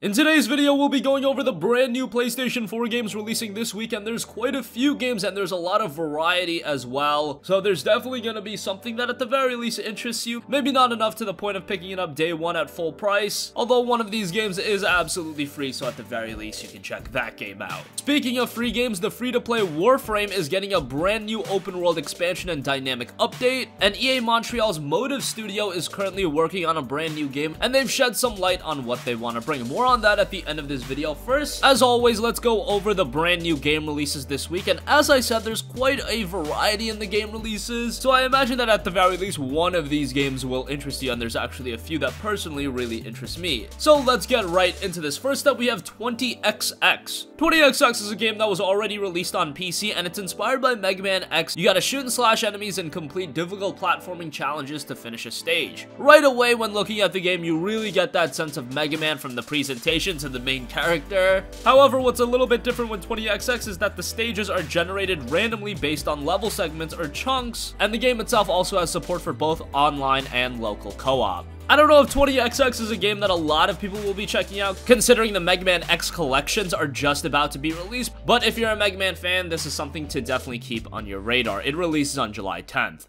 In today's video, we'll be going over the brand new PlayStation 4 games releasing this week, and there's quite a few games and there's a lot of variety as well. So there's definitely going to be something that at the very least interests you. Maybe not enough to the point of picking it up day one at full price, although one of these games is absolutely free, so at the very least you can check that game out. Speaking of free games, the free-to-play Warframe is getting a brand new open world expansion and dynamic update, and EA Montreal's Motive Studio is currently working on a brand new game, and they've shed some light on what they want to bring. More on that at the end of this video. First, as always, let's go over the brand new game releases this week, and as I said, there's quite a variety in the game releases, so I imagine that at the very least one of these games will interest you, and there's actually a few that personally really interest me. So let's get right into this. First up, we have 20XX. 20XX is a game that was already released on PC, and it's inspired by Mega Man X. You gotta shoot and slash enemies and complete difficult platforming challenges to finish a stage. Right away when looking at the game, you really get that sense of Mega Man from the presentation to the main character. However, what's a little bit different with 20XX is that the stages are generated randomly based on level segments or chunks, and the game itself also has support for both online and local co-op. I don't know if 20XX is a game that a lot of people will be checking out, considering the Mega Man X collections are just about to be released, but if you're a Mega Man fan, this is something to definitely keep on your radar. It releases on July 10th.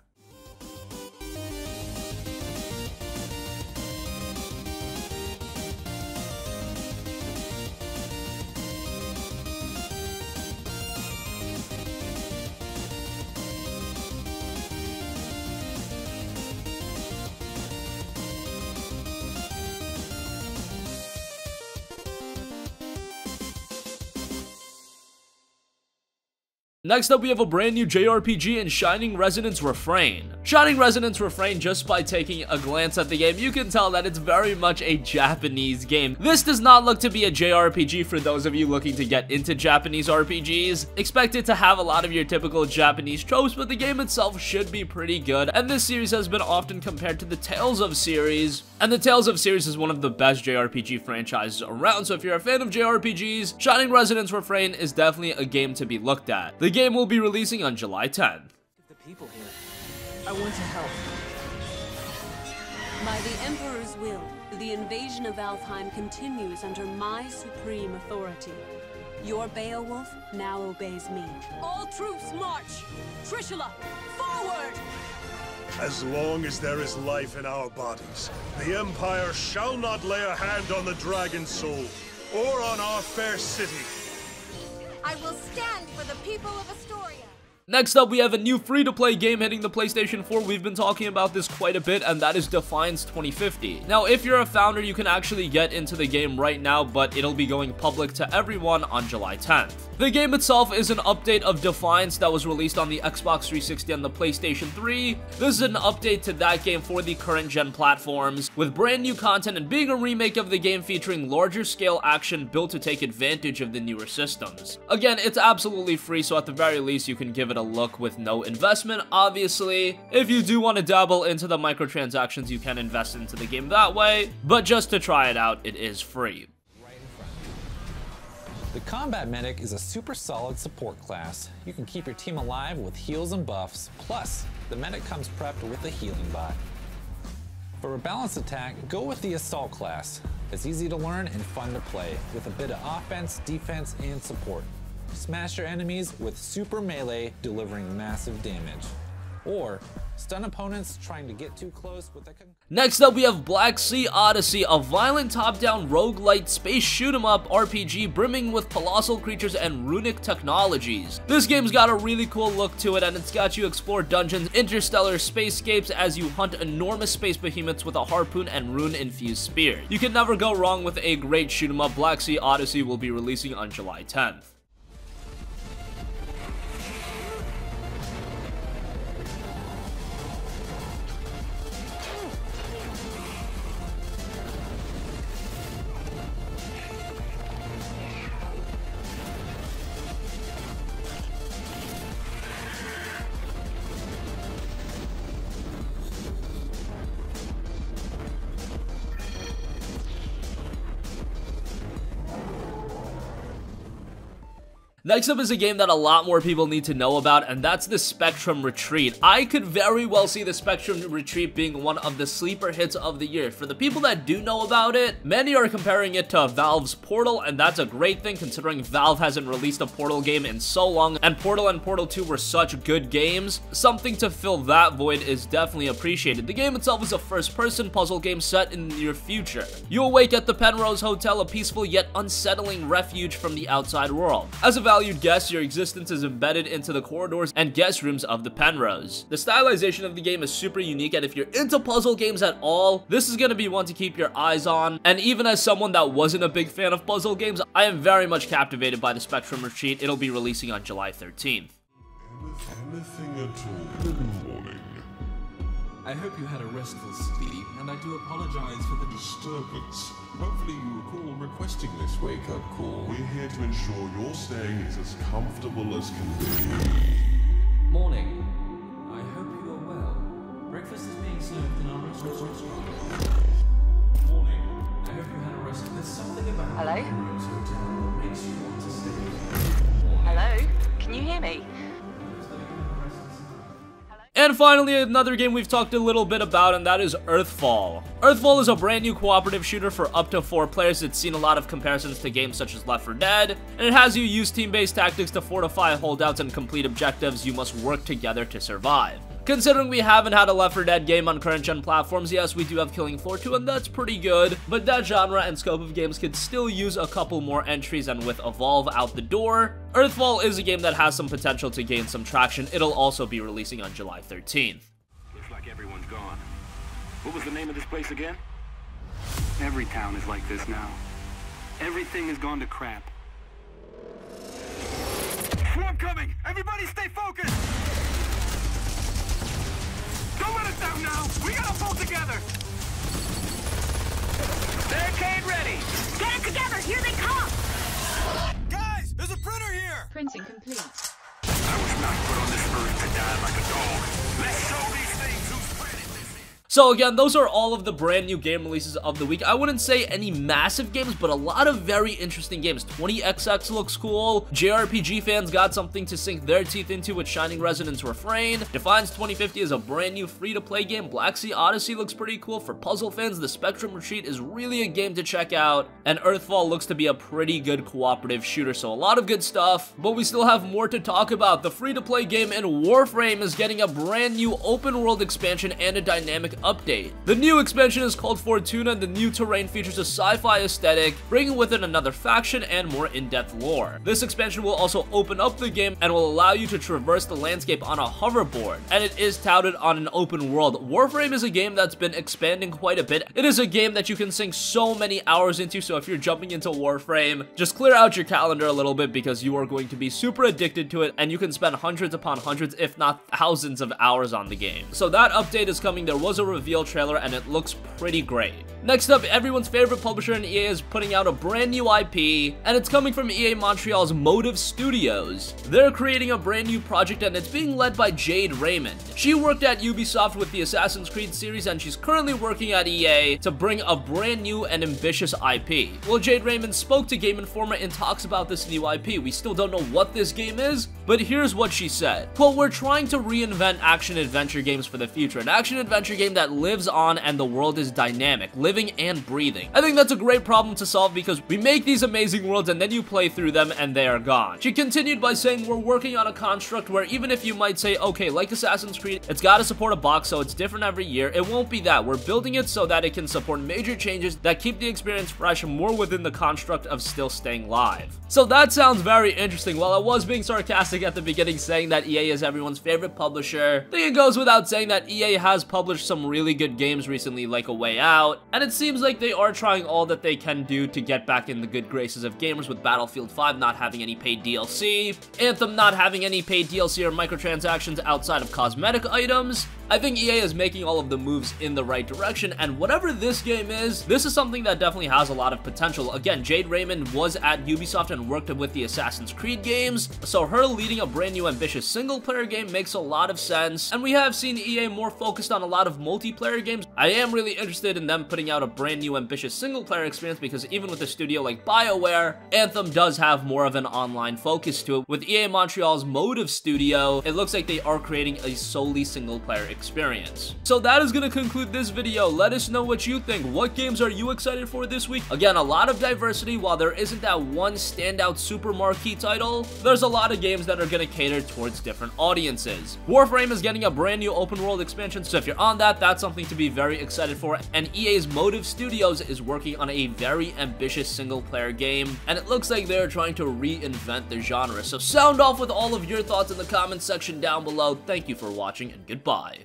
Next up, we have a brand new JRPG in Shining Resonance Refrain. Shining Resonance Refrain, just by taking a glance at the game, you can tell that it's very much a Japanese game. This does not look to be a JRPG for those of you looking to get into Japanese RPGs. Expect it to have a lot of your typical Japanese tropes, but the game itself should be pretty good, and this series has been often compared to the Tales of series, and the Tales of series is one of the best JRPG franchises around, so if you're a fan of JRPGs, Shining Resonance Refrain is definitely a game to be looked at. The game will be releasing on July 10th. The people here. I want to help. By the Emperor's will, the invasion of Alfheim continues under my supreme authority. Your Beowulf now obeys me. All troops march! Trishula, forward! As long as there is life in our bodies, the Empire shall not lay a hand on the Dragon Soul, or on our fair city. I will stand for the people of Astoria. Next up, we have a new free-to-play game hitting the PlayStation 4. We've been talking about this quite a bit, and that is Defiance 2050. Now, if you're a founder, you can actually get into the game right now, but it'll be going public to everyone on July 10th. The game itself is an update of Defiance that was released on the Xbox 360 and the PlayStation 3. This is an update to that game for the current gen platforms, with brand new content and being a remake of the game featuring larger scale action built to take advantage of the newer systems. Again, it's absolutely free, so at the very least you can give it a look with no investment. Obviously, if you do want to dabble into the microtransactions, you can invest into the game that way, but just to try it out, it is free. The Combat Medic is a super solid support class. You can keep your team alive with heals and buffs, plus the Medic comes prepped with a healing bot. For a balanced attack, go with the Assault class. It's easy to learn and fun to play, with a bit of offense, defense, and support. Smash your enemies with super melee, delivering massive damage. Or stun opponents trying to get too close with a... Next up, we have Blacksea Odyssey, a violent top-down roguelite space shoot-'em-up RPG brimming with colossal creatures and runic technologies. This game's got a really cool look to it, and it's got you explore dungeons, interstellar spacescapes as you hunt enormous space behemoths with a harpoon and rune-infused spear. You can never go wrong with a great shoot-'em-up. Blacksea Odyssey will be releasing on July 10th. Next up is a game that a lot more people need to know about, and that's the Spectrum Retreat. I could very well see the Spectrum Retreat being one of the sleeper hits of the year. For the people that do know about it, many are comparing it to Valve's Portal, and that's a great thing considering Valve hasn't released a Portal game in so long, and Portal and Portal 2 were such good games. Something to fill that void is definitely appreciated. The game itself is a first-person puzzle game set in the near future. You awake at the Penrose Hotel, a peaceful yet unsettling refuge from the outside world. As a valued guest, your existence is embedded into the corridors and guest rooms of the Penrose. The stylization of the game is super unique, and if you're into puzzle games at all, this is going to be one to keep your eyes on. And even as someone that wasn't a big fan of puzzle games, I am very much captivated by the Spectrum Retreat. It'll be releasing on July 13th. Anything at all. Good morning. I hope you had a restful sleep, and I do apologize for the Disturbance. Hopefully you recall requesting this wake-up call. We're here to ensure your staying is as comfortable as can be. morning. I hope you are well. Breakfast is being served in our restaurant. Morning. I hope you had a rest. There's something about Hello? Penrose Hotel that makes you want to stay. Hello? Can you hear me? And finally, another game we've talked a little bit about, and that is Earthfall. Earthfall is a brand new cooperative shooter for up to 4 players. It's seen a lot of comparisons to games such as Left 4 Dead, and it has you use team-based tactics to fortify holdouts and complete objectives. You must work together to survive. Considering we haven't had a Left 4 Dead game on current-gen platforms, yes, we do have Killing Floor 2, and that's pretty good, but that genre and scope of games could still use a couple more entries, and with Evolve out the door, Earthfall is a game that has some potential to gain some traction. It'll also be releasing on July 13th. Looks like everyone's gone. What was the name of this place again? Every town is like this now. Everything has gone to crap. Swarm coming! Everybody stay focused! Don't let us down now! We gotta pull together! Barricade ready! Get it together! Here they come! Guys! There's a printer here! Printing complete. I was not put on this earth to die like a dog. Let's show these things whose planet this is. So again, those are all of the brand new game releases of the week. I wouldn't say any massive games, but a lot of very interesting games. 20XX looks cool. JRPG fans got something to sink their teeth into with Shining Resonance Refrain. Defiance 2050 is a brand new free-to-play game. Blacksea Odyssey looks pretty cool. For puzzle fans, the Spectrum Retreat is really a game to check out. And Earthfall looks to be a pretty good cooperative shooter, so a lot of good stuff. But we still have more to talk about. The free-to-play game in Warframe is getting a brand new open-world expansion and a dynamic update. The new expansion is called Fortuna, and the new terrain features a sci-fi aesthetic, bringing with it another faction and more in-depth lore. This expansion will also open up the game and will allow you to traverse the landscape on a hoverboard, and it is touted on an open world. Warframe is a game that's been expanding quite a bit. It is a game that you can sink so many hours into, so if you're jumping into Warframe, just clear out your calendar a little bit because you are going to be super addicted to it, and you can spend hundreds upon hundreds, if not thousands of hours on the game. So that update is coming. There was a reveal trailer and it looks pretty great. Next up, everyone's favorite publisher in EA is putting out a brand new IP, and it's coming from EA Montreal's Motive Studios. They're creating a brand new project, and it's being led by Jade Raymond. She worked at Ubisoft with the Assassin's Creed series, and she's currently working at EA to bring a brand new and ambitious IP. Well, Jade Raymond spoke to Game Informer and talks about this new IP. We still don't know what this game is, but here's what she said. Quote, "We're trying to reinvent action-adventure games for the future. An action-adventure game that lives on and the world is dynamic, living and breathing. I think that's a great problem to solve because we make these amazing worlds and then you play through them and they are gone." She continued by saying, "We're working on a construct where even if you might say, okay, like Assassin's Creed, it's got to support a box so it's different every year, it won't be that. We're building it so that it can support major changes that keep the experience fresh and more within the construct of still staying live." So that sounds very interesting. While I was being sarcastic at the beginning saying that EA is everyone's favorite publisher, I think it goes without saying that EA has published some really good games recently, like A Way Out, and it seems like they are trying all that they can do to get back in the good graces of gamers, with Battlefield 5 not having any paid DLC, Anthem not having any paid DLC or microtransactions outside of cosmetic items, I think EA is making all of the moves in the right direction, and whatever this game is, this is something that definitely has a lot of potential. Again, Jade Raymond was at Ubisoft and worked with the Assassin's Creed games, so her leading a brand new ambitious single-player game makes a lot of sense, and we have seen EA more focused on a lot of multiplayer games. I am really interested in them putting out a brand new ambitious single-player experience, because even with a studio like BioWare, Anthem does have more of an online focus to it. With EA Montreal's Motive Studio, it looks like they are creating a solely single-player experience. So that is going to conclude this video. Let us know what you think. What games are you excited for this week? Again, a lot of diversity. While there isn't that one standout super marquee title, there's a lot of games that are going to cater towards different audiences. Warframe is getting a brand new open world expansion, so if you're on that, that's something to be very excited for. And EA's Motive Studios is working on a very ambitious single-player game, and it looks like they're trying to reinvent the genre. So sound off with all of your thoughts in the comments section down below. Thank you for watching, and goodbye.